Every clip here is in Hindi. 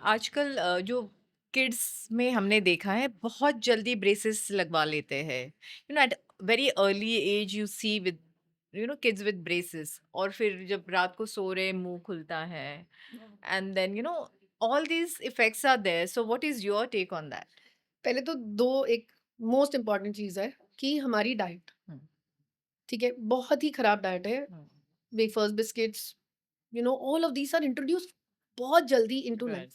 आजकल जो किड्स में हमने देखा है बहुत जल्दी ब्रेसेस लगवा लेते हैं। At very early age you see with kids with braces, और फिर जब रात को सो रहे मुंह खुलता है, and then all these effects are there. So what is your take on that? पहले तो 2 एक मोस्ट इम्पोर्टेंट चीज़ है कि हमारी डाइट, ठीक है? बहुत ही खराब डाइट है। Wafers, biscuits, all of these are introduced बहुत जल्दी इनटू राइट। लाइफ।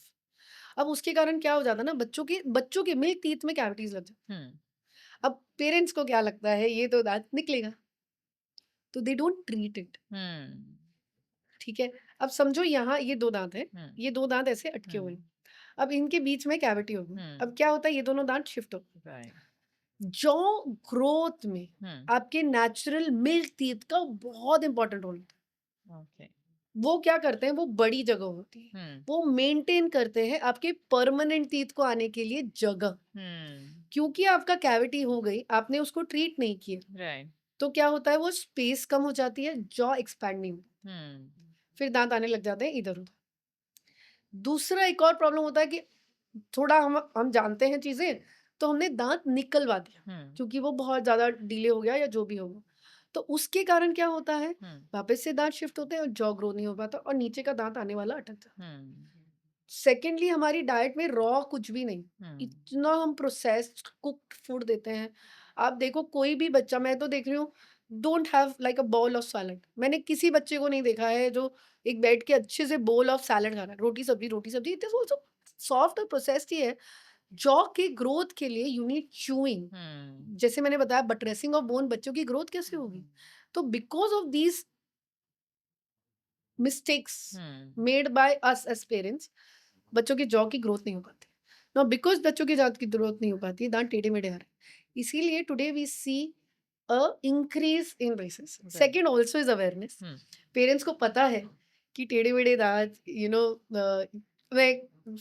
अब उसके कारण क्या हो जाता है ना, बच्चों के मिल्क टीथ में कैविटीज़ लग जाती हम्म। हैं। अब पेरेंट्स को क्या लगता है ये तो दाँत निकलेगा, तो दे डोंट ट्रीट इट, हम्म। ठीक है? अब समझो यहाँ ये 2 दाँत हैं, हम्म। ये 2 दाँत ऐसे अटके हुए हम्म। हैं। अब इनके बीच में कैविटी होगी। हम्म। अब क्या होता है, ये दोनों दाँत शिफ्ट होते हैं। राइट। जॉ ग्रोथ में हम्म। आपके नेचुरल मिल्क टीथ का बहुत इंपॉर्टेंट रोल होता है। ओके। वो क्या करते हैं, वो बड़ी जगह होती है, हम्म। वो मेंटेन करते हैं आपके परमानेंट टीथ को आने के लिए जगह। हम्म। क्योंकि आपका कैविटी हो गई, आपने उसको ट्रीट नहीं किया, राइट। तो क्या होता है, वो स्पेस कम हो जाती है, जॉ एक्सपैंड नहीं होती, हम्म। फिर दांत आने लग जाते हैं इधर उधर। दूसरा एक और प्रॉब्लम होता है कि थोड़ा हम जानते हैं चीजें, तो हमने दांत निकलवा दिया हम्म। क्योंकि वो बहुत ज्यादा डिले हो गया या जो भी होगा। तो उसके कारण क्या होता है, हम्म। वापस से दांत शिफ्ट होते हैं और जॉ ग्रो नहीं हो पाता और नीचे का दांत आने वाला अटक जाता है। हम्म। सेकेंडली, हमारी डाइट में रॉ कुछ भी नहीं, हम्म। इतना हम प्रोसेस्ड कुक्ड फूड देते हैं। आप देखो कोई भी बच्चा, मैं तो देख रही हूँ, don't have like a bowl of salad. मैंने किसी बच्चे को नहीं देखा है जो एक बैठ के अच्छे से बोल ऑफ सैलड खा रहा है, रोटी सब्जी, इट इज ऑल्सो सॉफ्ट और प्रोसेस्ड ही है। जॉ की ग्रोथ के लिए यू नीड च्यूइंग। हम्म। जैसे मैंने बताया, बटरेसिंग ऑफ बोन, बच्चों की ग्रोथ कैसे होगी? तो because of these mistakes hmm. Made by us as parents, बच्चों की जॉ की ग्रोथ नहीं हो पाती। नाउ बिकॉज बच्चों की दांत की ग्रोथ नहीं हो पाती, दांत टेढ़े मेढ़े आ रहे हैं, इसीलिए today we see a increase in braces. Right. Second also is awareness. Hmm. Parents को पता है कि टेढ़े मेढ़े दांत,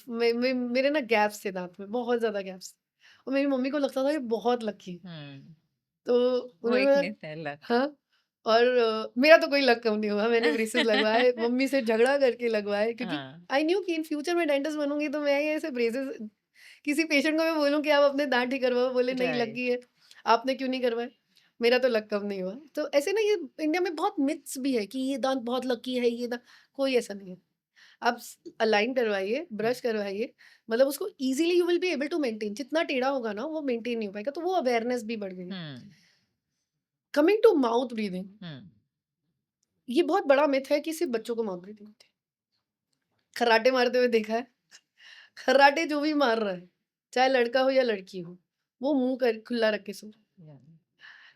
मेरे ना गैप्स थे दांत में, बहुत ज्यादा गैप्स। और मेरी मम्मी को लगता था ये बहुत लकी, हम्म। तो वो उन्होंने एक बोला, मिथ है, लक। हाँ। और मेरा तो कोई लक कम नहीं हुआ, मैंने ब्रेसेस लगवाए, मम्मी से झगड़ा करके लगवाए, क्योंकि हाँ। आई न्यू कि इन फ्यूचर मैं डेंटिस्ट बनूंगी तो मैं ये ऐसे ब्रेसेस, किसी पेशेंट को मैं बोलूं कि आप अपने दांत ठीक करवाओ, बोले नहीं राइट। लगी है, आपने क्यों नहीं करवाए? मेरा तो लक कम नहीं हुआ। तो ऐसे ना, ये इंडिया में बहुत मिथ्स भी है कि ये दांत बहुत लकी है, ये दांत, कोई ऐसा नहीं है। आप अलाइन करवाइए, हुँ। ब्रश करवाइए, मतलब उसको easily you will be able to maintain. जितना टेढ़ा होगा ना, वो मेंटेन नहीं हो पाएगा, तो वो अवेयरनेस भी बढ़ गई है। हुँ। कमिंग टू माउथ ब्रीदिंग, हुँ। ये बहुत बड़ा मिथ है कि सिर्फ बच्चों को माउथ ब्रीथिंग होती है। खर्राटे मारते हुए देखा है? खर्राटे जो भी मार रहा है, चाहे लड़का हो या लड़की हो, वो मुँह कर खुला रख के सो रहा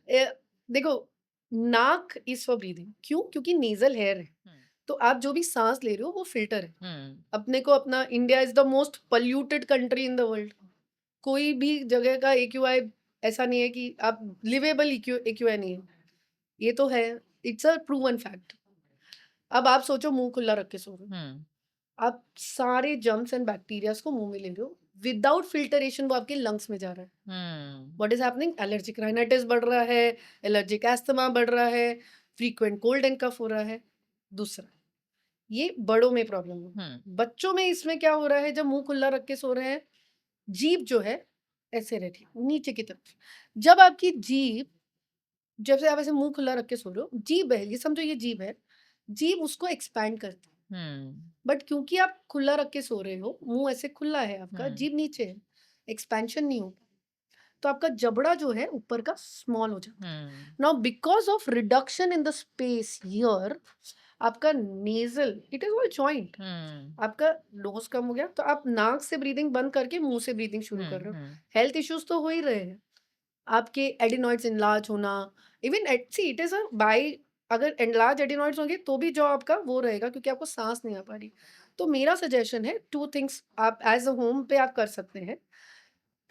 या है। देखो, नाक इज़ फॉर ब्रीथिंग, क्यों? क्योंकि नेज़ल हेयर है, हुँ। तो आप जो भी साँस ले रहे हो वो फ़िल्टर है। हुँ। अपने को अपना India is the most polluted country in the world. कोई भी जगह का एक्यूआई ऐसा नहीं है कि आप लिवेबल एक्यूआई नहीं है। ये तो है, इट्स अ प्रूवन फैक्ट। अब आप सोचो, मुँह खुला रख के सो रहे हो। हुँ। आप सारे जर्म्स एंड बैक्टीरियाज को मुंह में ले रहे हो, विदाउट फिल्टरेशन वो आपके लंग्स में जा रहा है। हुँ। What is happening? Allergic rhinitis बढ़ रहा है, एलर्जिक एस्थमा बढ़ रहा है, फ्रीक्वेंट कोल्ड एंड कफ हो रहा है। दूसरा, ये बड़ों में प्रॉब्लम हो, हुँ। बच्चों में इसमें क्या हो रहा है, जब मुंह खुला रख के सो रहे हैं, जीभ जो है ऐसे रहती है नीचे की तरफ। जब आपकी जीभ, जब से आप ऐसे मुंह खुला रख के सो रहे हो, जीभ है, ये समझो ये जीभ है, जीभ उसको एक्सपैंड करती है। हुँ। बट क्योंकि आप खुला रख के सो रहे हो, मुँह ऐसे खुला है आपका, हुँ। जीभ नीचे है, एक्सपेंशन नहीं हो, तो आपका जबड़ा जो है ऊपर का स्मॉल हो जाता हुँ। है। Now because of reduction in the space here, आपका nasal, it is all joint, हुँ। आपका नोज़ कम हो गया, तो आप नाक से ब्रीथिंग बंद करके मुँह से ब्रीथिंग शुरू हुँ। कर रहे हो। हुँ। हेल्थ इश्यूज़ तो हो ही रहे हैं। आपके एडिनॉइड्स एनलार्ज होना, even at see it is a by, अगर एनलार्ज एडिनॉइड्स होंगे तो भी जो आपका वो रहेगा, क्योंकि आपको साँस नहीं आ पा रही। तो मेरा सजेशन है, 2 थिंग्स आप एज़ अ होम पे आप कर सकते हैं।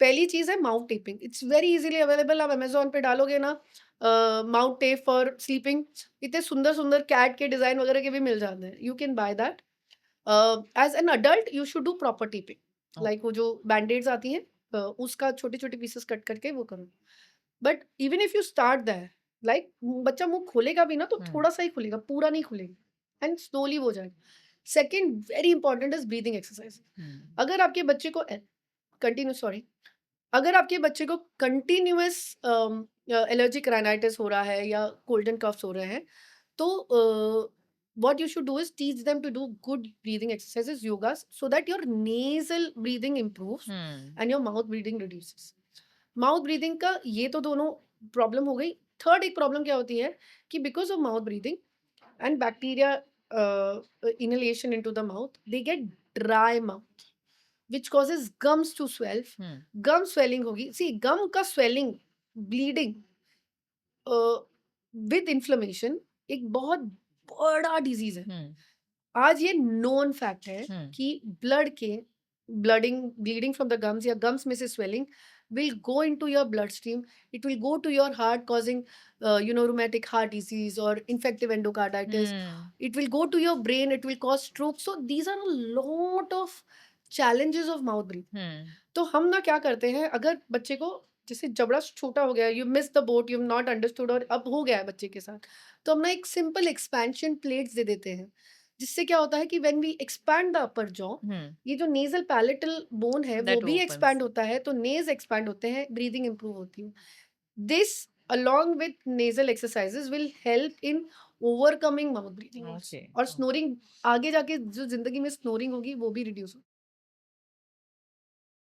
पहली चीज़ है mouth taping, it's very easily available. आप अमेज़न पे डालोगे ना, माउथ टेप फॉर स्लीपिंग, इतने सुंदर-सुंदर कैट के डिज़ाइन वगैरह के भी मिल जाते हैं। You can buy that. As an adult you should do proper taping, like okay. वो जो बैंडेड्स आती हैं, उसका छोटे-छोटे पीसेस कट करके वो करो। But even if you start that, like बच्चा मुंह खोलेगा भी ना तो हुँ। थोड़ा सा ही खुलेगा, पूरा नहीं खुलेगा, एंड स्लोली वो जाएगा। Second very important is breathing exercise. हुँ, अगर आपके बच्चे को कंटिन्यू सॉरी अगर आपके बच्चे को कंटिन्यूअस एलर्जिक राइनाइटिस हो रहा है या कोल्ड एंड कफ्स हो रहे हैं, तो what you should do is teach them to do good breathing exercises, yogas, so that your nasal breathing improves hmm, and your mouth breathing reduces. Mouth breathing का ये तो दोनों प्रॉब्लम हो गई। थर्ड एक प्रॉब्लम क्या होती है कि because of mouth breathing and bacteria inhalation into the mouth, they get dry mouth, which causes gums to swell. Hmm, Gum swelling होगी, see gum का swelling, bleeding विद इन्फ्लेमेशन एक बहुत बड़ा डिजीज है। हुँ, आज ये नोन फैक्ट है हुँ, कि ब्लड के ब्लीडिंग फ्रॉम द गम्स या गम्स में से swelling will go into your bloodstream. It will go to your heart, causing rheumatic heart disease or infective endocarditis. Hmm, It will go to your brain. It will cause stroke. So these are a lot of challenges of mouth breathing. हुँ, तो हम ना क्या करते हैं, अगर बच्चे को जैसे जबड़ा छोटा हो गया, you miss the boat, you not understood, और अब हो गया है बच्चे के साथ, तो हम ना एक सिंपल एक्सपेंशन प्लेट्स दे देते हैं, जिससे क्या होता है कि when we expand the upper jaw, हुँ, ये जो नेजल पैलेटल बोन है वो दैट भी ओपन्स। एक्सपैंड होता है, तो नेज एक्सपैंड होते हैं, ब्रीदिंग इंप्रूव होती है। This along with nasal exercises will help in overcoming mouth breathing also, okay, और स्नोरिंग आगे जाके जो जिंदगी में स्नोरिंग होगी वो भी रिड्यूस